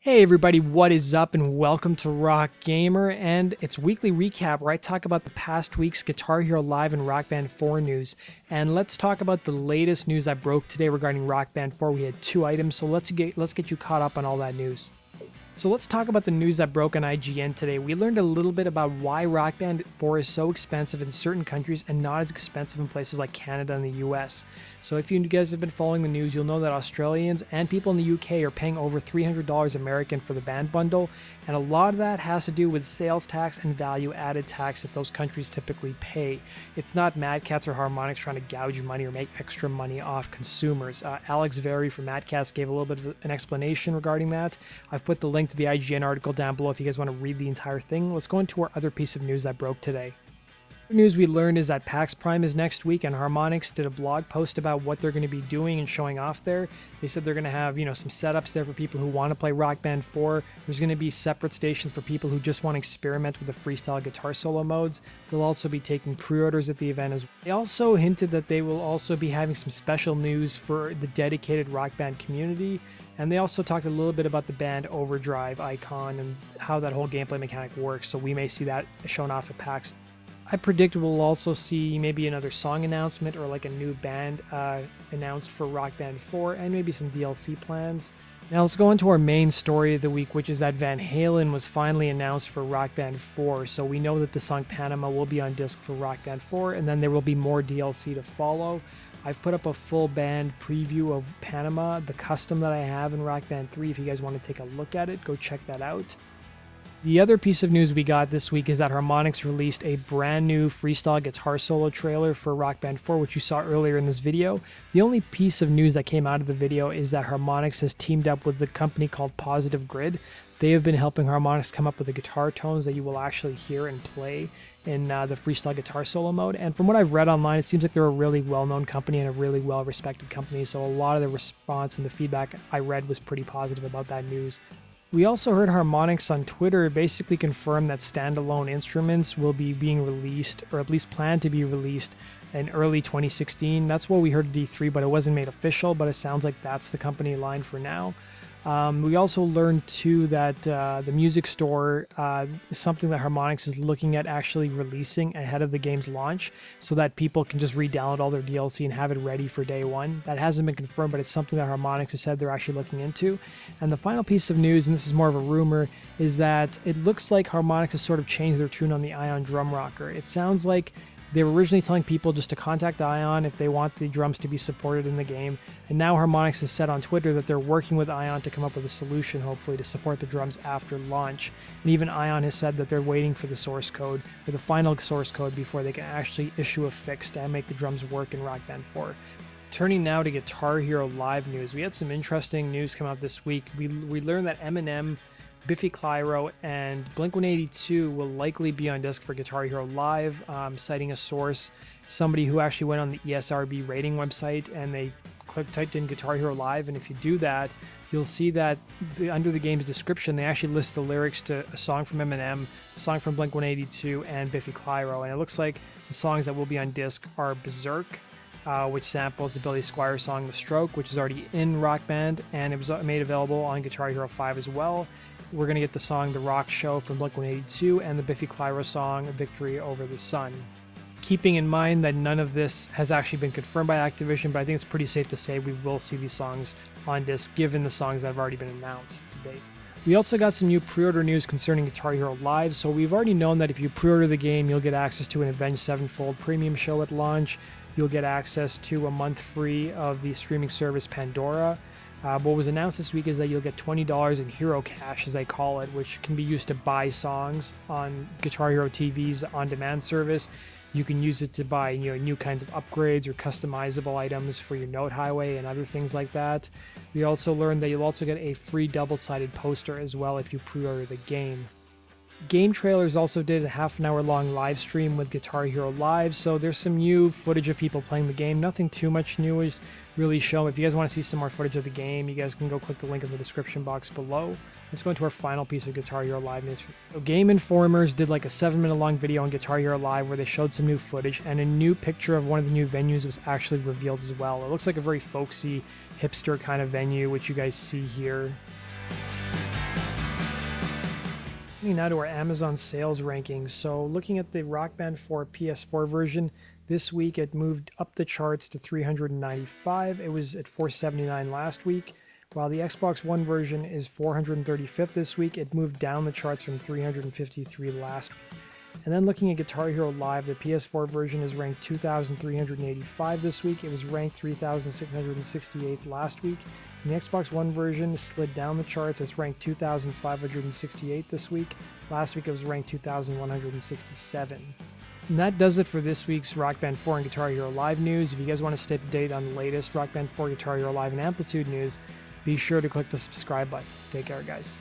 Hey everybody, what is up and welcome to Rock Gamer and its weekly recap where I talk about the past week's Guitar Hero Live and Rock Band 4 news. And let's talk about the latest news that broke today regarding Rock Band 4. We had two items, so let's get you caught up on all that news. So let's talk about the news that broke on IGN today. We learned a little bit about why Rock Band 4 is so expensive in certain countries and not as expensive in places like Canada and the US. So if you guys have been following the news, you'll know that Australians and people in the UK are paying over $300 American for the band bundle, and a lot of that has to do with sales tax and value added tax that those countries typically pay. It's not Mad Catz or Harmonix trying to gouge money or make extra money off consumers. Alex Very from Mad Catz gave a little bit of an explanation regarding that. I've put the link to the IGN article down below if you guys want to read the entire thing. Let's go into our other piece of news that broke today. The news we learned is that PAX Prime is next week, and Harmonix did a blog post about what they're going to be doing and showing off there. They said they're going to have, some setups there for people who want to play Rock Band 4. There's going to be separate stations for people who just want to experiment with the freestyle guitar solo modes. They'll also be taking pre-orders at the event as well. They also hinted that they will also be having some special news for the dedicated Rock Band community. And they also talked a little bit about the band Overdrive icon and how that whole gameplay mechanic works. So we may see that shown off at PAX. I predict we'll also see maybe another song announcement or like a new band announced for Rock Band 4 and maybe some DLC plans. Now let's go into our main story of the week, which is that Van Halen was finally announced for Rock Band 4. So we know that the song Panama will be on disc for Rock Band 4, and then there will be more DLC to follow. I've put up a full band preview of Panama, the custom that I have in Rock Band 3. If you guys want to take a look at it, go check that out. The other piece of news we got this week is that Harmonix released a brand new freestyle guitar solo trailer for Rock Band 4, which you saw earlier in this video. The only piece of news that came out of the video is that Harmonix has teamed up with a company called Positive Grid. They have been helping Harmonix come up with the guitar tones that you will actually hear and play in the freestyle guitar solo mode. And from what I've read online, it seems like they're a really well-known company and a really well-respected company. So a lot of the response and the feedback I read was pretty positive about that news. We also heard Harmonix on Twitter basically confirm that standalone instruments will be being released, or at least planned to be released, in early 2016. That's what we heard at D3, but it wasn't made official, but it sounds like that's the company line for now. We also learned too that the music store is something that Harmonix is looking at actually releasing ahead of the game's launch so that people can just re-download all their DLC and have it ready for day one. That hasn't been confirmed, but it's something that Harmonix has said they're actually looking into. And the final piece of news, and this is more of a rumor, is that it looks like Harmonix has sort of changed their tune on the Ion drum rocker. It sounds like they were originally telling people just to contact Ion if they want the drums to be supported in the game, and now Harmonix has said on Twitter that they're working with Ion to come up with a solution, hopefully, to support the drums after launch. And even Ion has said that they're waiting for the source code, or the final source code, before they can actually issue a fix to make the drums work in Rock Band 4. Turning now to Guitar Hero Live news, we had some interesting news come out this week. We learned that Eminem, Biffy Clyro, and Blink-182 will likely be on disc for Guitar Hero Live, citing a source, somebody who actually went on the ESRB rating website and they typed in Guitar Hero Live, and if you do that, you'll see that under the game's description, they actually list the lyrics to a song from Eminem, a song from Blink-182, and Biffy Clyro, and it looks like the songs that will be on disc are Berserk, which samples the Billy Squier song The Stroke, which is already in Rock Band, and it was made available on Guitar Hero 5 as well. We're going to get the song The Rock Show from Blink-182 and the Biffy Clyro song Victory Over the Sun. Keeping in mind that none of this has actually been confirmed by Activision, but I think it's pretty safe to say we will see these songs on disc given the songs that have already been announced to date. We also got some new pre-order news concerning Guitar Hero Live, so we've already known that if you pre-order the game, you'll get access to an Avenged Sevenfold premium show at launch. You'll get access to a month free of the streaming service Pandora. What was announced this week is that you'll get $20 in Hero Cash, as they call it, which can be used to buy songs on Guitar Hero TV's on-demand service. You can use it to buy new kinds of upgrades or customizable items for your Note Highway and other things like that. We also learned that you'll also get a free double-sided poster as well if you pre-order the game. Game Trailers also did a half an hour long live stream with Guitar Hero Live, so there's some new footage of people playing the game. Nothing too much new is really shown. If you guys want to see some more footage of the game, you guys can go click the link in the description box below. Let's go into our final piece of Guitar Hero Live news. So Game Informers did like a 7-minute long video on Guitar Hero Live where they showed some new footage, and a new picture of one of the new venues was actually revealed as well. It looks like a very folksy, hipster kind of venue, which you guys see here. Now to our Amazon sales rankings. So looking at the Rock Band 4 PS4 version, this week it moved up the charts to 395. It was at 479 last week. While the Xbox One version is 435th this week, it moved down the charts from 353 last week. And then looking at Guitar Hero Live, the PS4 version is ranked 2,385 this week. It was ranked 3,668 last week. And the Xbox One version slid down the charts. It's ranked 2,568 this week. Last week it was ranked 2,167. And that does it for this week's Rock Band 4 and Guitar Hero Live news. If you guys want to stay up to date on the latest Rock Band 4, Guitar Hero Live, and Amplitude news, be sure to click the subscribe button. Take care, guys.